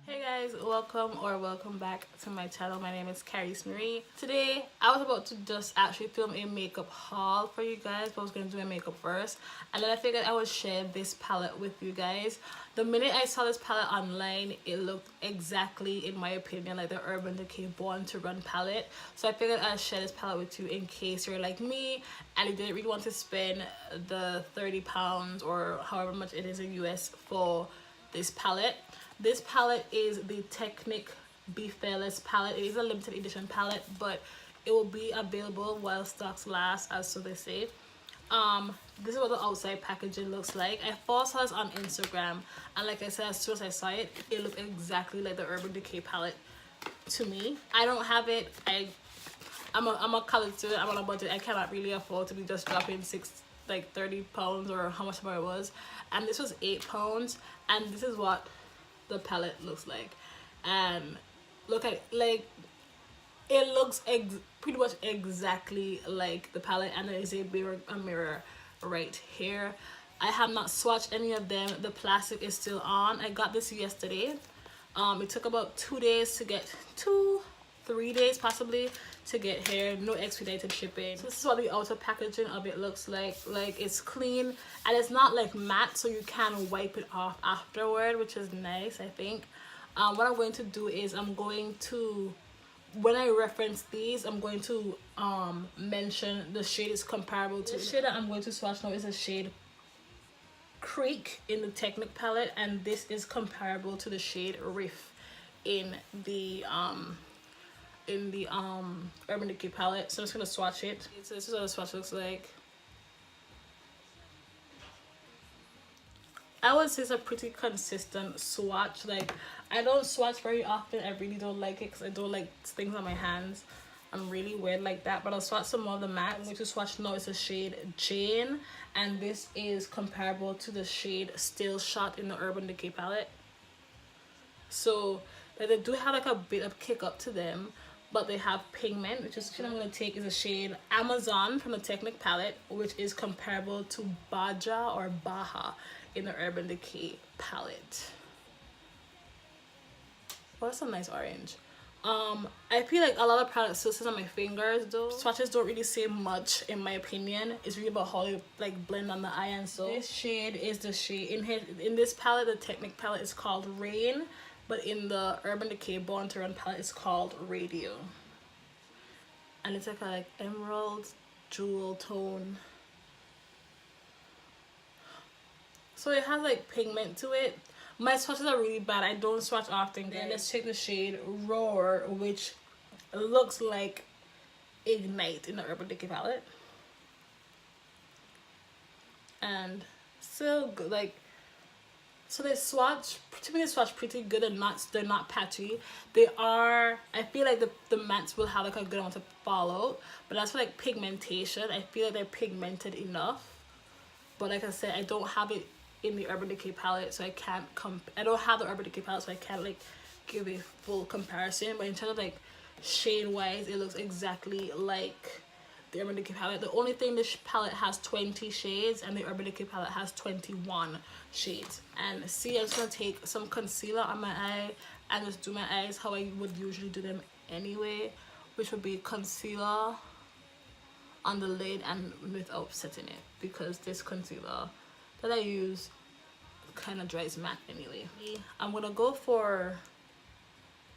Hey guys, welcome back to my channel. My name is Caris Marie. Today I was about to just actually film a makeup haul for you guys, but I was going to do my makeup first, and then I figured I would share this palette with you guys. The minute I saw this palette online, it looked exactly, in my opinion, like the Urban Decay Born to Run palette. So I figured I'd share this palette with you in case you're like me and you didn't really want to spend the £30 or however much it is in US for this palette. This palette is the Technic Be Fearless palette. It is a limited edition palette, but it will be available while stocks last, as so they say. This is what the outside packaging looks like. I first saw this on Instagram, and like I said, as soon as I saw it, it looked exactly like the Urban Decay palette to me. I don't have it. I'm a college student. I'm on a budget. I cannot really afford to be just dropping £30 or how much more it was, and this was £8, and this is what the palette looks like. And look at it looks pretty much exactly like the palette, and there is a mirror right here. I have not swatched any of them. The plastic is still on. I got this yesterday. It took about 2 days to get, 3 days possibly to get here. No expedited shipping. So this is what the outer packaging of it looks like. Like, it's clean and it's not like matte, so you can wipe it off afterward, which is nice, I think. What I'm going to do is I'm going to, when I reference these, I'm going to mention the shade is comparable to. The shade that I'm going to swatch now is a shade Creek in the Technic palette, and this is comparable to the shade Riff in the Urban Decay palette. So I'm just gonna swatch it. So this is what the swatch looks like. I would say it's a pretty consistent swatch. Like, I don't swatch very often. I really don't like it because I don't like things on my hands. I'm really weird like that. But I'll swatch some more of the matte. I'm going to swatch now is the shade Jane, and this is comparable to the shade Still Shot in the Urban Decay palette. So they do have like a bit of kick up to them, but they have pigment, which is the shade I'm going to take is a shade Amazon from the Technic palette, which is comparable to Baja or Baja in the Urban Decay palette. Well, that's a nice orange. I feel like a lot of products still sit on my fingers though. Swatches don't really say much in my opinion. It's really about how they like blend on the eye. And so this shade is the shade in this palette. The Technic palette is called Rain, but in the Urban Decay Born to Run palette it's called Radio, and it's like a emerald jewel tone. So it has like pigment to it. My swatches are really bad. I don't swatch often. Then let's check the shade Roar, which looks like Ignite in the Urban Decay palette, and still good. Like, so they swatch, to me they swatch pretty good, and they're not patchy. They are, I feel like the mattes will have like a good amount of fallout, but as for like pigmentation, I feel like they're pigmented enough. But like I said, I don't have it in the Urban Decay palette, so I can't I don't have the Urban Decay palette, so I can't like give a full comparison. But in terms of like shade wise, it looks exactly like the Urban Decay palette. The only thing, this palette has 20 shades and the Urban Decay palette has 21 shades. And see, I'm just gonna take some concealer on my eye and just do my eyes how I would usually do them anyway, which would be concealer on the lid and without setting it, because this concealer that I use kind of dries matte anyway. I'm gonna go for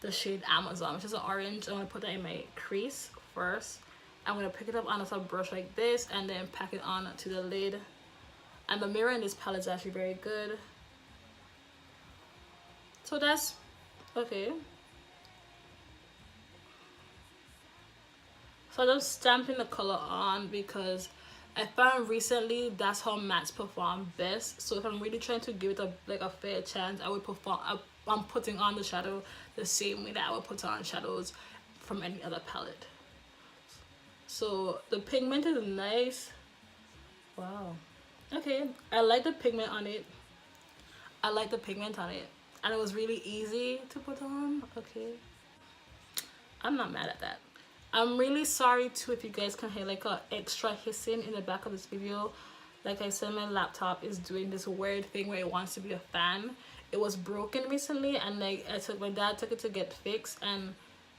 the shade Amazon, which is an orange. I'm gonna put that in my crease first. I'm gonna pick it up on a brush like this and then pack it on to the lid. And the mirror in this palette is actually very good. So that's okay. So I'm just stamping the color on because I found recently that's how mattes perform best. So if I'm really trying to give it a fair chance, I would I'm putting on the shadow the same way that I would put on shadows from any other palette. So the pigment is nice. Wow. Okay, I like the pigment on it. And it was really easy to put on. Okay, I'm not mad at that. I'm really sorry too if you guys can hear like a extra hissing in the back of this video. Like I said, my laptop is doing this weird thing where it wants to be a fan. it was broken recently, and like my dad took it to get fixed, and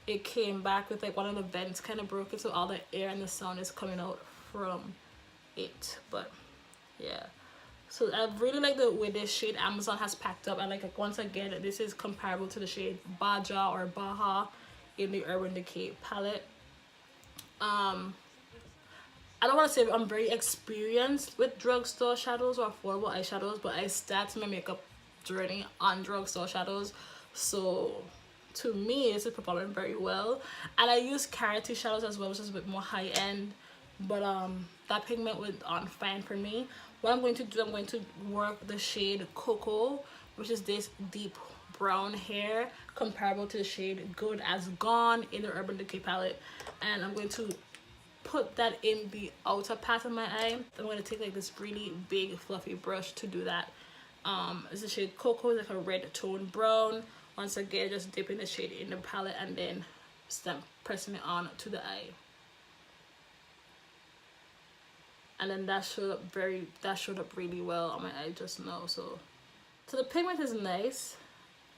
it came back with like one of the vents kind of broken, so all the air and the sound is coming out from it. But yeah, so I really like the way this shade Amazon has packed up. And like once again, this is comparable to the shade Baja or Baja in the Urban Decay palette. I don't want to say I'm very experienced with drugstore shadows or affordable eyeshadows, but I started my makeup journey on drugstore shadows, so to me this is performing very well. And I use carroty shadows as well, which is a bit more high-end, but that pigment went on fine for me. What I'm going to do, I'm going to work the shade Cocoa, which is this deep brown hair comparable to the shade Good As Gone in the Urban Decay palette, and I'm going to put that in the outer part of my eye. I'm going to take like this really big fluffy brush to do that. It's the shade Cocoa, like a red tone brown. Once again, just dipping the shade in the palette and then pressing it on to the eye. And then that showed up really well on my eye just now. So the pigment is nice,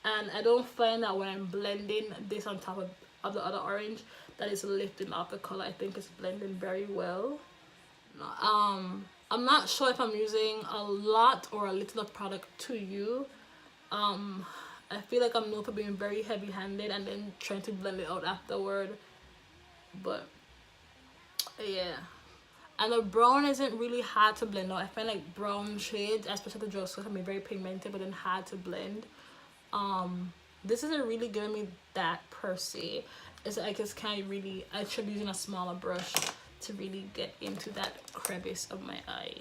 and I don't find that when I'm blending this on top of the other orange that is lifting off the color. I think it's blending very well. I'm not sure if I'm using a lot or a little of product to you. I feel like I'm known for being very heavy-handed and then trying to blend it out afterward, but yeah. And the brown isn't really hard to blend out. I find like brown shades, especially the drugstore, can be very pigmented but then hard to blend. This isn't really giving me that per se. It's like it's kind of really, I should be using a smaller brush to really get into that crevice of my eye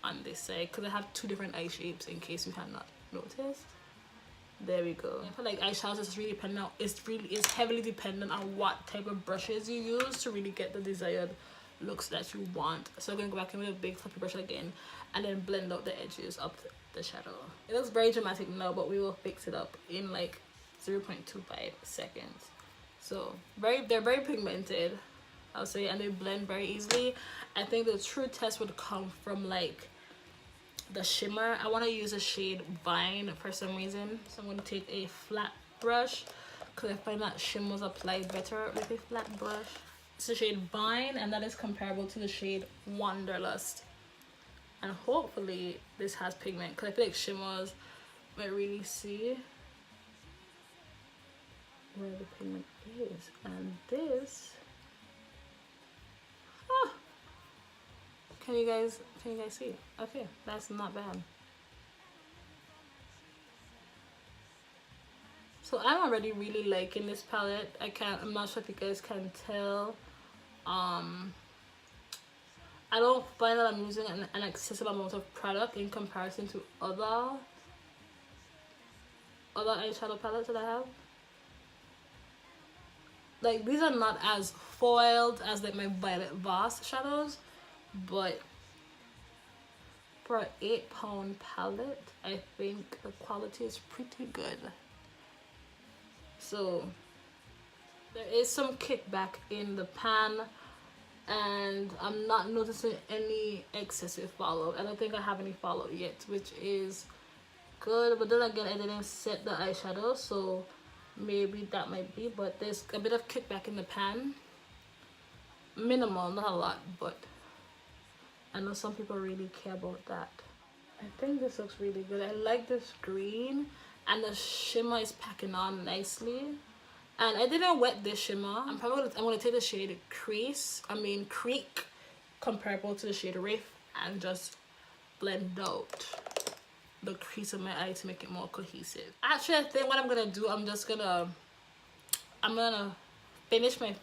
on this side, because I have two different eye shapes in case you have not noticed. There we go. I feel like eyeshadows is really dependent. It's heavily dependent on what type of brushes you use to really get the desired looks that you want. So I'm gonna go back in with a big fluffy brush again and then blend out the edges of the shadow. It looks very dramatic now, but we will fix it up in like 0.25 seconds. So they're very pigmented, I'll say, and they blend very easily. I think the true test would come from like the shimmer. I want to use a shade Vine for some reason, so I'm going to take a flat brush because I find that shimmers apply better with a flat brush. It's the shade Vine, and that is comparable to the shade Wanderlust, and hopefully this has pigment because I feel like shimmers might really see where the pigment is. And this, can you guys see? Okay, that's not bad. So I'm already really liking this palette. I'm not sure if you guys can tell. I don't find that I'm using an excessive amount of product in comparison to other eyeshadow palettes that I have. Like, these are not as foiled as like my Violet Voss shadows, but for an £8 palette, I think the quality is pretty good. So there is some kickback in the pan, and I'm not noticing any excessive fallout. I don't think I have any fallout yet, which is good. But then again, I didn't set the eyeshadow, so maybe that might be. But there's a bit of kickback in the pan. Minimal, not a lot, but I know some people really care about that. I think this looks really good. I like this green, and the shimmer is packing on nicely. And I didn't wet this shimmer. I'm gonna take the shade Creek, comparable to the shade Riff, and just blend out the crease of my eye to make it more cohesive. Actually, I think what I'm gonna do, I'm gonna finish my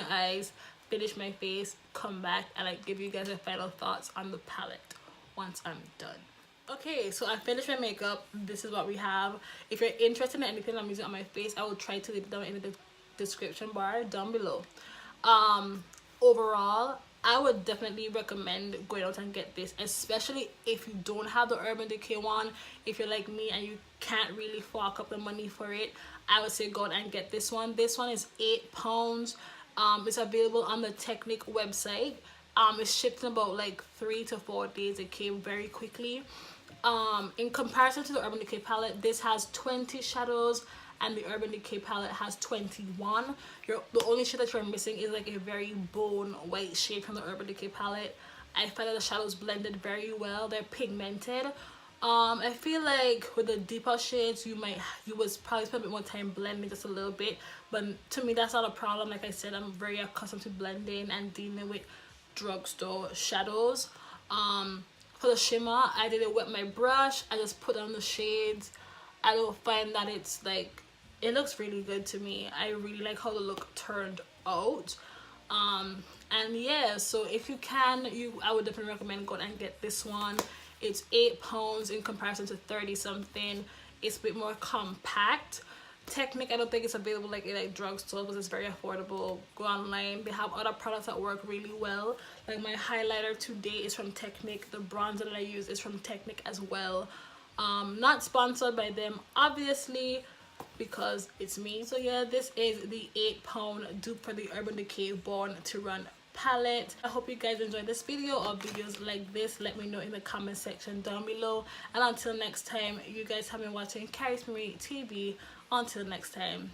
eyes, finish my face, come back, and like give you guys my final thoughts on the palette once I'm done. Okay, so I finished my makeup. This is what we have. If you're interested in anything I'm using on my face, I will try to leave it down in the description bar down below. Overall, I would definitely recommend going out and get this, especially if you don't have the Urban Decay one. If you're like me and you can't really fork up the money for it, I would say go out and get this one. This one is £8. It's available on the Technic website. It's shipped in about like 3 to 4 days. It came very quickly. In comparison to the Urban Decay palette, this has 20 shadows and the Urban Decay palette has 21. The only shade that you're missing is like a very bone white shade from the Urban Decay palette. I find that the shadows blended very well. They're pigmented. I feel like with the deeper shades you would probably spend a bit more time blending just a little bit, but to me that's not a problem. Like I said, I'm very accustomed to blending and dealing with drugstore shadows. For the shimmer, I did it with my brush. I just put on the shades. I don't find that it's like, it looks really good to me. I really like how the look turned out. And yeah, so if you can, I would definitely recommend going and get this one. It's £8 in comparison to 30 something. It's a bit more compact. Technic, I don't think it's available like in like drugstores because it's very affordable. Go online. They have other products that work really well. Like my highlighter today is from Technic. The bronzer that I use is from Technic as well. Not sponsored by them obviously because it's me. So yeah, this is the £8 dupe for the Urban Decay Born to Run palette. I hope you guys enjoyed this video or videos like this. Let me know in the comment section down below, and until next time, you guys have been watching Carrie's Marie TV. Until next time.